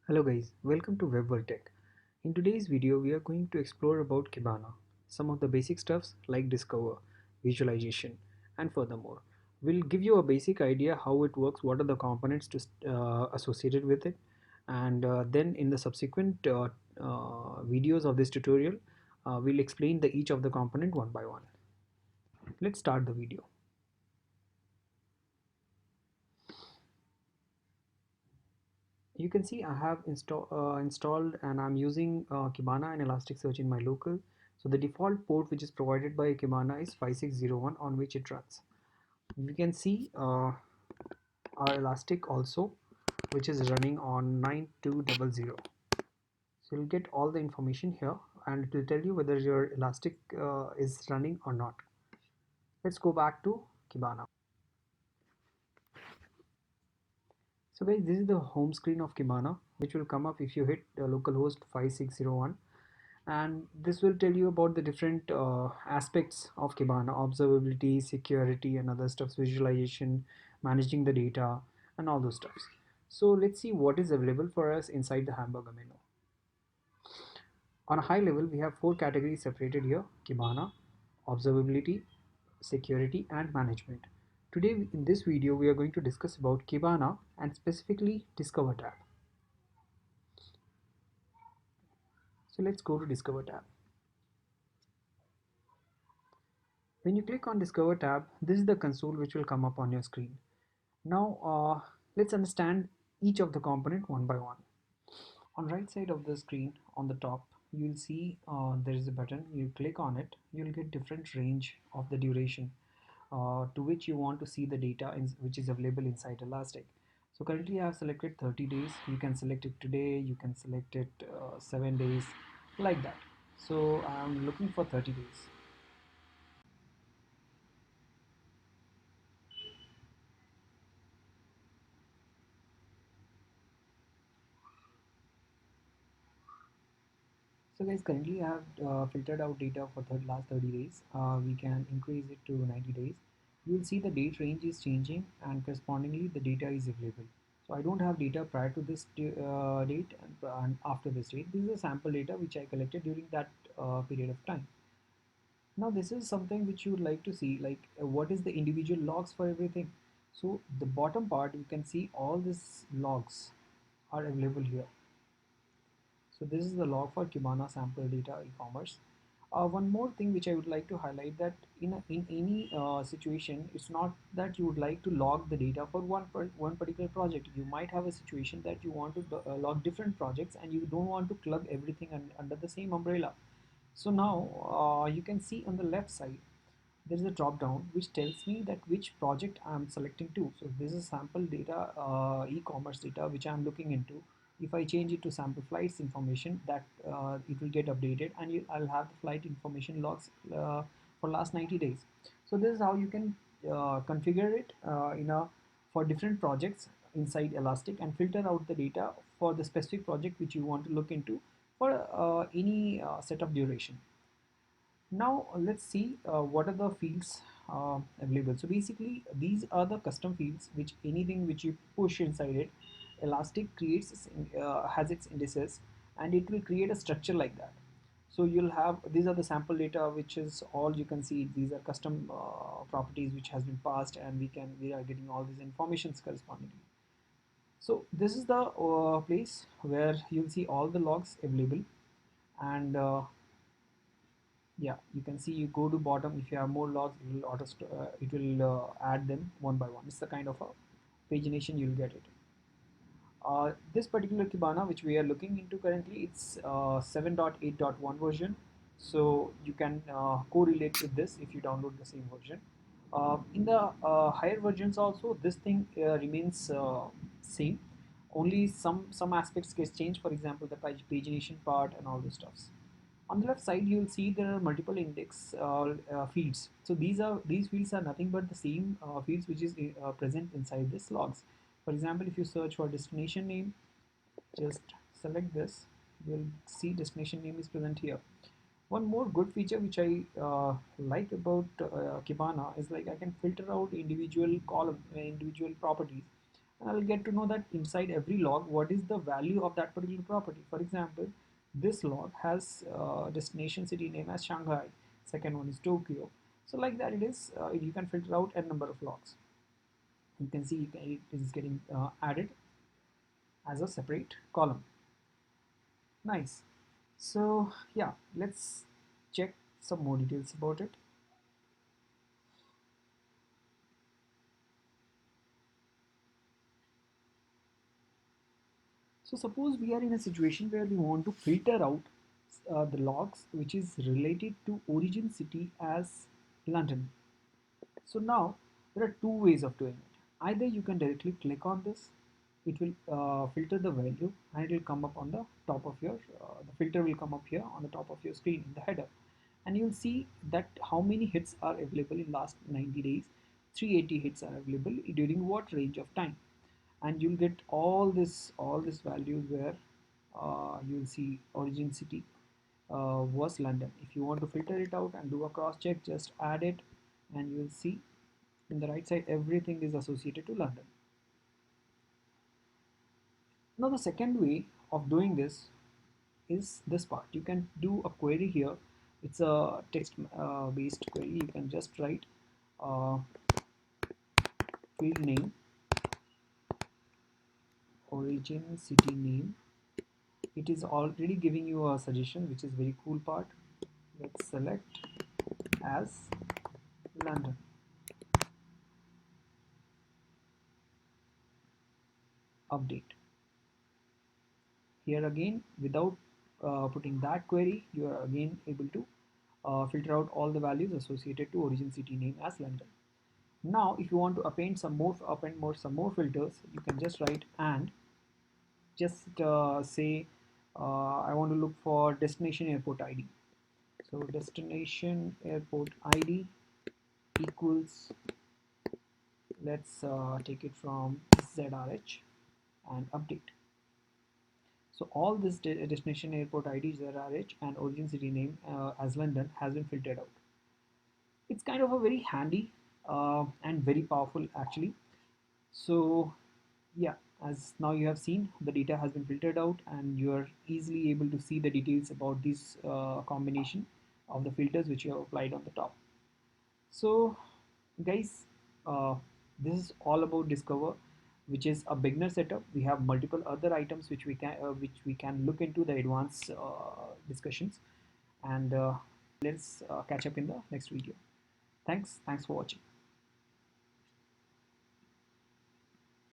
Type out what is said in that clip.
Hello guys, welcome to Web World Tech. In today's video, we are going to explore about Kibana, some of the basic stuffs like Discover, visualization, and furthermore. We'll give you a basic idea how it works, what are the components associated with it, and then in the subsequent videos of this tutorial, we'll explain each of the component one by one. Let's start the video. You can see I have installed and I'm using Kibana and Elasticsearch in my local. So the default port which is provided by Kibana is 5601 on which it runs. You can see our Elastic also which is running on 9200. So you'll get all the information here and it will tell you whether your Elastic is running or not. Let's go back to Kibana. So guys, this is the home screen of Kibana which will come up if you hit localhost 5601, and this will tell you about the different aspects of Kibana: observability, security, and other stuffs, visualization, managing the data, and all those stuffs. So let's see what is available for us inside the hamburger menu. On a high level, we have four categories separated here: Kibana, observability, security, and management. Today in this video, we are going to discuss about Kibana and specifically Discover tab. So let's go to Discover tab. When you click on Discover tab, this is the console which will come up on your screen. Now let's understand each of the component one by one. On right side of the screen on the top, you'll see there is a button. You click on it, you'll get different range of the duration to which you want to see the data which is available inside Elastic. So currently I have selected 30 days. You can select it today, you can select it 7 days, like that. So I'm looking for 30 days. So guys, currently I have filtered out data for the last 30 days. We can increase it to 90 days. You will see the date range is changing and correspondingly the data is available. So I don't have data prior to this date and after this date. This is a sample data which I collected during that period of time. Now this is something which you would like to see, like what is the individual logs for everything. So the bottom part, you can see all these logs are available here. So this is the log for Kibana sample data e-commerce. One more thing which I would like to highlight, that in any situation, it's not that you would like to log the data for one particular project. You might have a situation that you want to log different projects and you don't want to club everything under the same umbrella. So now you can see on the left side there is a drop down which tells me that which project I'm selecting to. So this is sample data, e-commerce data which I'm looking into. If I change it to sample flights information, that it will get updated and I'll have the flight information logs for last 90 days. So this is how you can configure it for different projects inside Elastic and filter out the data for the specific project which you want to look into for any set of duration. Now let's see what are the fields available. So basically these are the custom fields which anything which you push inside it, Elastic creates has its indices and it will create a structure like that. So you'll have, these are the sample data which is all you can see. These are custom properties which has been passed and we are getting all these informations correspondingly. So this is the place where you'll see all the logs available, and yeah, you can see, you go to bottom, if you have more logs it will add them one by one. It's the kind of a pagination you'll get it. This particular Kibana which we are looking into currently, it's 7.8.1 version, so you can correlate with this if you download the same version. In the higher versions also this thing remains same, only some aspects get changed, for example the pagination part and all those stuffs. On the left side you will see there are multiple index fields. So these fields are nothing but the same fields which is present inside this logs. For example, if you search for destination name, just select this, you'll see destination name is present here. One more good feature which I like about Kibana is, like, I can filter out individual column, individual properties. I'll get to know that inside every log what is the value of that particular property. For example, this log has destination city name as Shanghai, second one is Tokyo. So like that it is, you can filter out a number of logs. You can see it is getting added as a separate column. Nice. So yeah, let's check some more details about it. So suppose we are in a situation where we want to filter out the logs which is related to origin city as London. So now there are two ways of doing it. Either you can directly click on this, it will filter the value and it will come up on the top of your, the filter will come up here on the top of your screen in the header. And you'll see that how many hits are available in last 90 days. 380 hits are available during what range of time. And you'll get all this values where you'll see origin city was London. If you want to filter it out and do a cross check, just add it and you'll see in the right side everything is associated to London. Now the second way of doing this is this part. You can do a query here. It's a text based query. You can just write uh, field name, origin city name. It is already giving you a suggestion, which is very cool part. Let's select as London. Update. Here again, without putting that query, you are again able to filter out all the values associated to origin city name as London. Now, if you want to append more some more filters, you can just write and just say I want to look for destination airport ID. So destination airport ID equals, let's take it from ZRH and update. So all this destination airport ID ZRH and origin city name as London has been filtered out. It's kind of a very handy and very powerful actually. So yeah, as now you have seen, the data has been filtered out and you are easily able to see the details about this combination of the filters which you have applied on the top. So guys, uh, this is all about Discover, which is a beginner setup. We have multiple other items which we can look into the advanced discussions, and let's catch up in the next video. Thanks for watching.